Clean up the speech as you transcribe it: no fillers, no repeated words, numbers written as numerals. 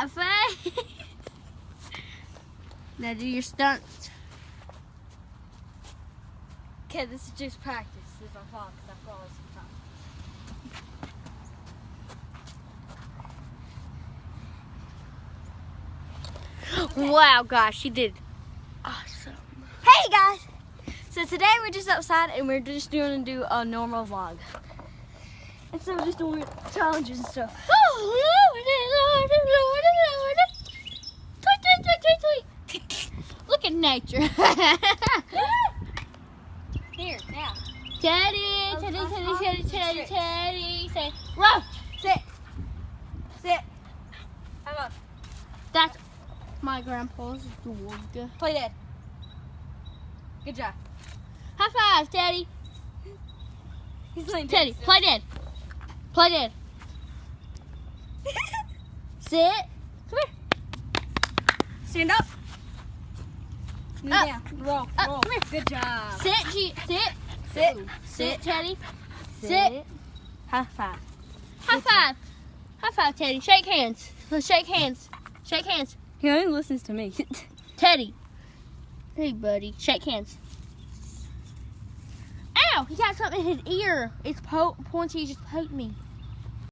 that face. Now do your stunts. Okay, this is just practice. If I fall, because I fall sometimes. Wow, gosh, she did awesome. Hey guys! So today we're just outside and we're just doing a normal vlog. And so we're just doing challenges and stuff. Look at nature. Here, now. Teddy, say, ruff. Sit. Sit. How about? That's my grandpa's dog. Play dead. Good job. High five, Teddy. He's laying Teddy, dead. play dead. Play dead. Sit. Come here. Stand up. Knee Up. down. Roll. Up. Roll. Come here. Good job. Sit, sit. Sit. Sit, Teddy. Sit. Sit. High five. High five. High five, Teddy. Shake hands. Let's shake hands. Shake hands. He only listens to me. Teddy. Hey, buddy. Shake hands. Ow! He got something in his ear. It's pointy. He just poked me.